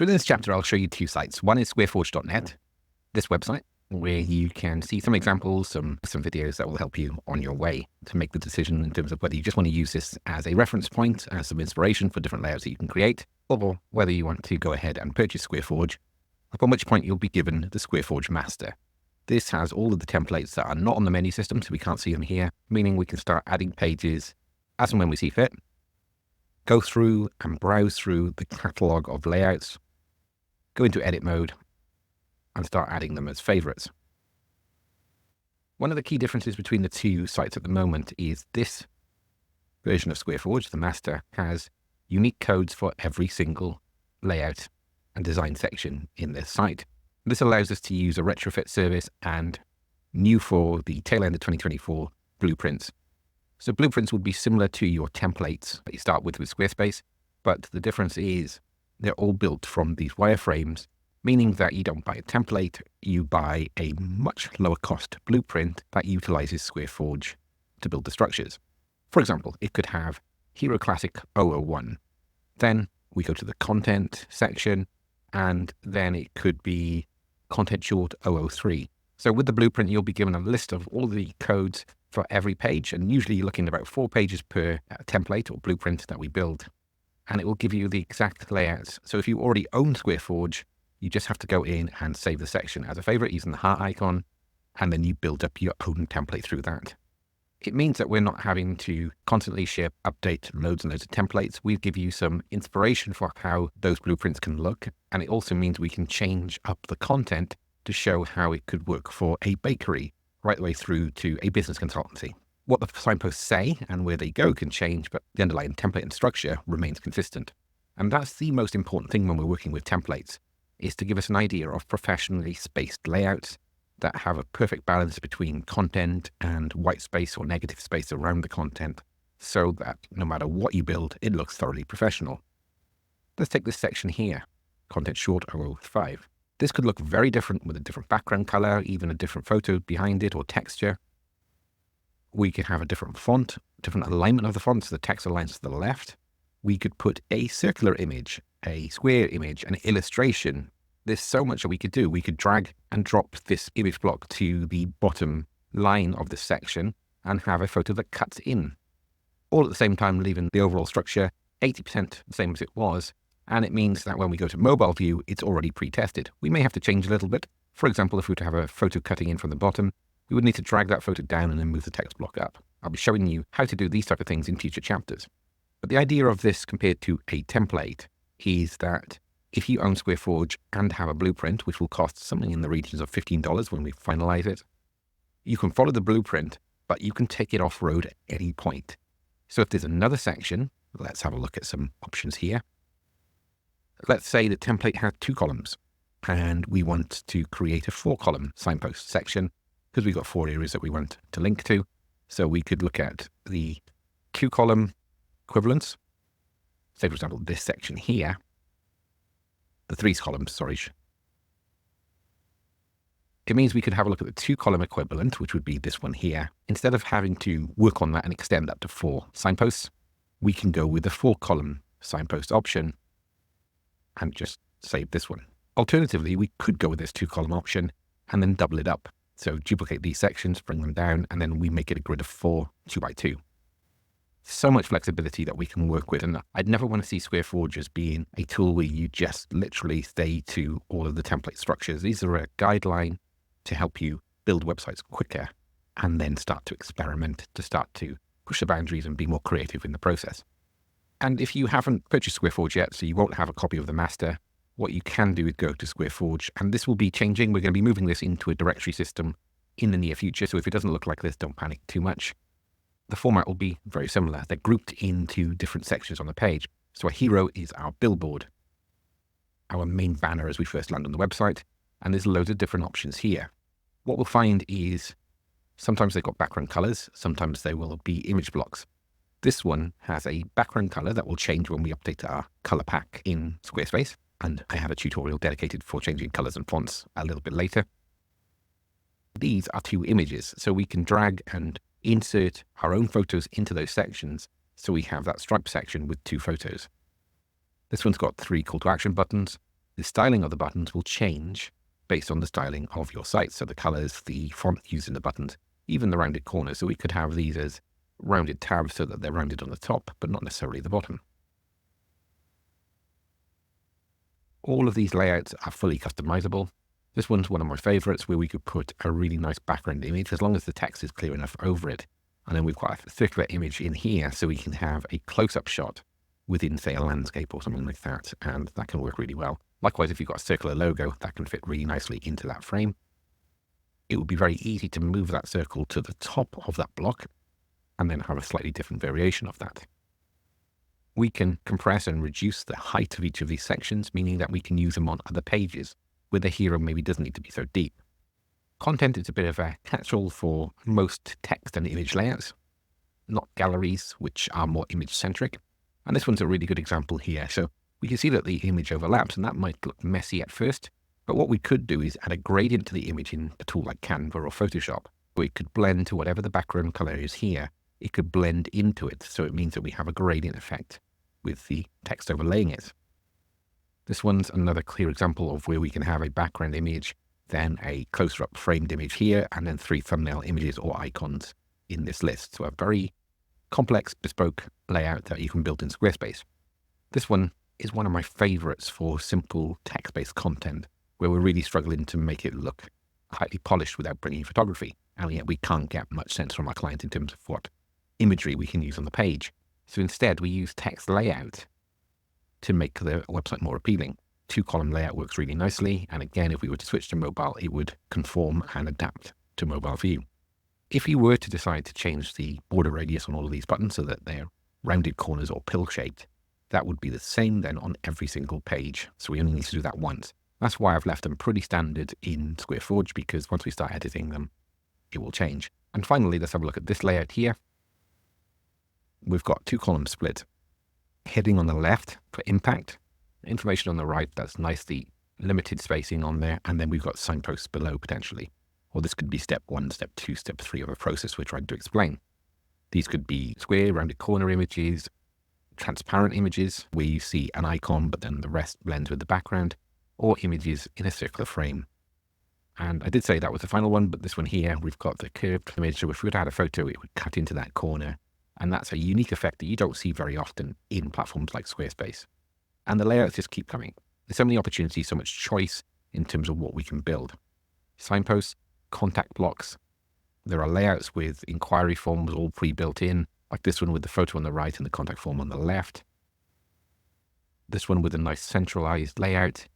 So in this chapter, I'll show you two sites. One is squareforge.net, this website, where you can see some examples, some videos that will help you on your way to make the decision in terms of whether you just want to use this as a reference point, as some inspiration for different layouts that you can create, or whether you want to go ahead and purchase Squareforge, upon which point you'll be given the Squareforge Master. This has all of the templates that are not on the menu system, so we can't see them here, meaning we can start adding pages as and when we see fit, go through and browse through the catalog of layouts, go into edit mode, and start adding them as favorites. One of the key differences between the two sites at the moment is this version of Squareforge, the master, has unique codes for every single layout and design section in this site. This allows us to use a retrofit service and new for the tail end of 2024 blueprints. So blueprints would be similar to your templates that you start with Squarespace, but the difference is they're all built from these wireframes, meaning that you don't buy a template, you buy a much lower cost blueprint that utilizes Squareforge to build the structures. For example, it could have Hero Classic 001. Then we go to the content section, and then it could be Content Short 003. So with the blueprint, you'll be given a list of all the codes for every page, and usually you're looking at about 4 pages per template or blueprint that we build. And it will give you the exact layouts. So if you already own Squareforge, you just have to go in and save the section as a favorite using the heart icon, and then you build up your own template through that. It means that we're not having to constantly ship, update loads and loads of templates. We give you some inspiration for how those blueprints can look. And it also means we can change up the content to show how it could work for a bakery, right the way through to a business consultancy. What the signposts say and where they go can change, but the underlying template and structure remains consistent. And that's the most important thing when we're working with templates, is to give us an idea of professionally spaced layouts that have a perfect balance between content and white space or negative space around the content, so that no matter what you build, it looks thoroughly professional. Let's take this section here, Content Short 005. This could look very different with a different background color, even a different photo behind it or texture. We could have a different font, different alignment of the font, so the text aligns to the left. We could put a circular image, a square image, an illustration. There's so much that we could do. We could drag and drop this image block to the bottom line of this section and have a photo that cuts in, all at the same time leaving the overall structure 80% the same as it was. And it means that when we go to mobile view, it's already pre-tested. We may have to change a little bit. For example, if we were to have a photo cutting in from the bottom, we would need to drag that photo down and then move the text block up. I'll be showing you how to do these type of things in future chapters. But the idea of this compared to a template is that if you own Squareforge and have a blueprint, which will cost something in the regions of $15 when we finalize it, you can follow the blueprint, but you can take it off-road at any point. So if there's another section, let's have a look at some options here. Let's say the template had 2 columns and we want to create a 4-column signpost section because we've got 4 areas that we want to link to. So we could look at the 2-column equivalents. Say, for example, this section here, the 3 columns, sorry. It means we could have a look at the 2-column equivalent, which would be this one here. Instead of having to work on that and extend up to 4 signposts, we can go with the 4-column signpost option and just save this one. Alternatively, we could go with this 2-column option and then double it up. So duplicate these sections, bring them down, and then we make it a grid of 4 2x2. So much flexibility that we can work with. And I'd never want to see Squareforge as being a tool where you just literally stay to all of the template structures. These are a guideline to help you build websites quicker and then start to experiment, to start to push the boundaries and be more creative in the process. And if you haven't purchased Squareforge yet, so you won't have a copy of the master, what you can do is go to Squareforge, and this will be changing. We're going to be moving this into a directory system in the near future. So if it doesn't look like this, don't panic too much. The format will be very similar. They're grouped into different sections on the page. So a hero is our billboard, our main banner as we first land on the website, and there's loads of different options here. What we'll find is sometimes they've got background colors, sometimes they will be image blocks. This one has a background color that will change when we update our color pack in Squarespace, and I have a tutorial dedicated for changing colors and fonts a little bit later. These are 2 images, so we can drag and insert our own photos into those sections, so we have that stripe section with 2 photos. This one's got 3 call to action buttons. the styling of the buttons will change based on the styling of your site. So the colors, the font used in the buttons, even the rounded corners. So we could have these as rounded tabs so that they're rounded on the top, but not necessarily the bottom. All of these layouts are fully customizable. This one's one of my favorites, where we could put a really nice background image as long as the text is clear enough over it. And then we've got a circular image in here, so we can have a close-up shot within, say, a landscape or something like that, and that can work really well. Likewise, if you've got a circular logo, that can fit really nicely into that frame. It would be very easy to move that circle to the top of that block and then have a slightly different variation of that. We can compress and reduce the height of each of these sections, meaning that we can use them on other pages where the hero maybe doesn't need to be so deep. Content is a bit of a catch-all for most text and image layouts, not galleries, which are more image-centric. And this one's a really good example here. So we can see that the image overlaps, and that might look messy at first. But what we could do is add a gradient to the image in a tool like Canva or Photoshop, where it could blend to whatever the background color is here. It could blend into it. So it means that we have a gradient effect with the text overlaying it. This one's another clear example of where we can have a background image, then a closer-up framed image here, and then 3 thumbnail images or icons in this list. So a very complex, bespoke layout that you can build in Squarespace. This one is one of my favorites for simple text-based content, where we're really struggling to make it look highly polished without bringing photography. And yet we can't get much sense from our client in terms of what imagery we can use on the page. So instead, we use text layout to make the website more appealing. 2-column layout works really nicely. And again, if we were to switch to mobile, it would conform and adapt to mobile view. If you were to decide to change the border radius on all of these buttons so that they're rounded corners or pill-shaped, that would be the same then on every single page. So we only need to do that once. That's why I've left them pretty standard in Squareforge, because once we start editing them, it will change. And finally, let's have a look at this layout here. We've got 2-column split. Heading on the left for impact, information on the right, that's nicely limited spacing on there, and then we've got signposts below potentially. Or this could be step 1, step 2, step 3 of a process we're trying to explain. These could be square, rounded corner images, transparent images where you see an icon but then the rest blends with the background, or images in a circular frame. And I did say that was the final one, but this one here, we've got the curved image. So if we were to add a photo, it would cut into that corner. And that's a unique effect that you don't see very often in platforms like Squarespace. And the layouts just keep coming. There's so many opportunities, so much choice in terms of what we can build. Signposts, contact blocks. There are layouts with inquiry forms all pre-built in, like this one with the photo on the right and the contact form on the left. This one with a nice centralized layout.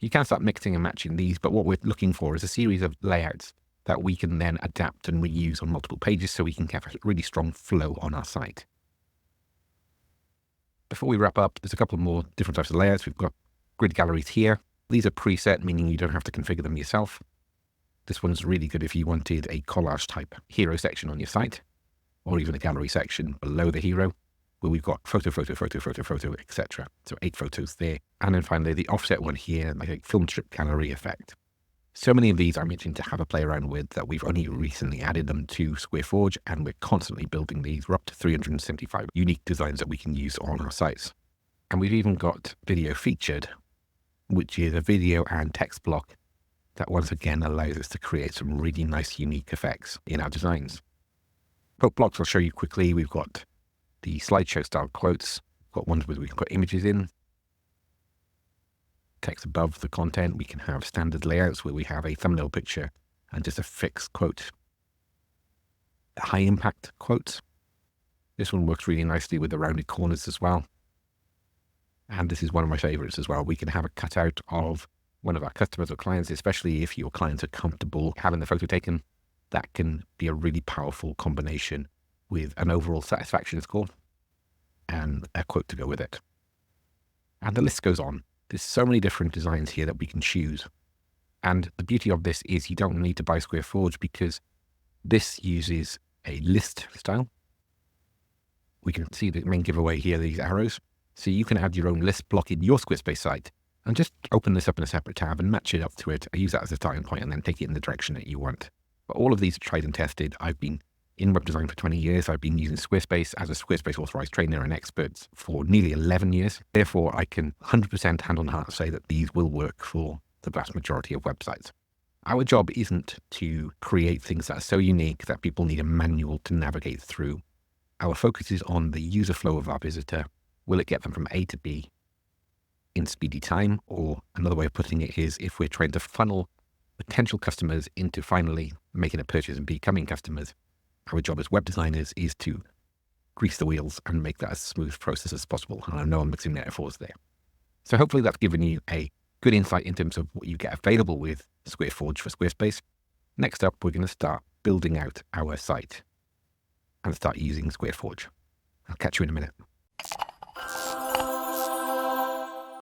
You can start mixing and matching these, but what we're looking for is a series of layouts that we can then adapt and reuse on multiple pages so we can have a really strong flow on our site. Before we wrap up, there's a couple more different types of layouts. We've got grid galleries here. These are preset, meaning you don't have to configure them yourself. This one's really good if you wanted a collage type hero section on your site, or even a gallery section below the hero, where we've got photo, etc. So 8 photos there. And then finally, the offset one here, like a film strip gallery effect. So many of these I'm itching to have a play around with that we've only recently added them to Squareforge, and we're constantly building these. We're up to 375 unique designs that we can use on our sites. And we've even got video featured, which is a video and text block that once again allows us to create some really nice unique effects in our designs. Quote blocks I'll show you quickly. We've got the slideshow style quotes. We've got ones where we can put images in. Text above the content. We can have standard layouts where we have a thumbnail picture and just a fixed quote. High impact quotes. This one works really nicely with the rounded corners as well. And this is one of my favorites as well. We can have a cutout of one of our customers or clients, especially if your clients are comfortable having the photo taken. That can be a really powerful combination with an overall satisfaction score and a quote to go with it. And the list goes on. There's so many different designs here that we can choose. And the beauty of this is you don't need to buy Squareforge, because this uses a list style. We can see the main giveaway here, these arrows. So you can add your own list block in your Squarespace site and just open this up in a separate tab and match it up to it. I use that as a starting point and then take it in the direction that you want. But all of these are tried and tested. I've been in web design for 20 years. I've been using Squarespace as a Squarespace authorized trainer and expert for nearly 11 years. Therefore, I can 100% hand on heart say that these will work for the vast majority of websites. Our job isn't to create things that are so unique that people need a manual to navigate through. Our focus is on the user flow of our visitor. Will it get them from A to B in speedy time? Or another way of putting it is, if we're trying to funnel potential customers into finally making a purchase and becoming customers, our job as web designers is to grease the wheels and make that as smooth process as possible. And I know I'm mixing metaphors there. So hopefully that's given you a good insight in terms of what you get available with Squareforge for Squarespace. Next up, we're going to start building out our site and start using Squareforge. I'll catch you in a minute.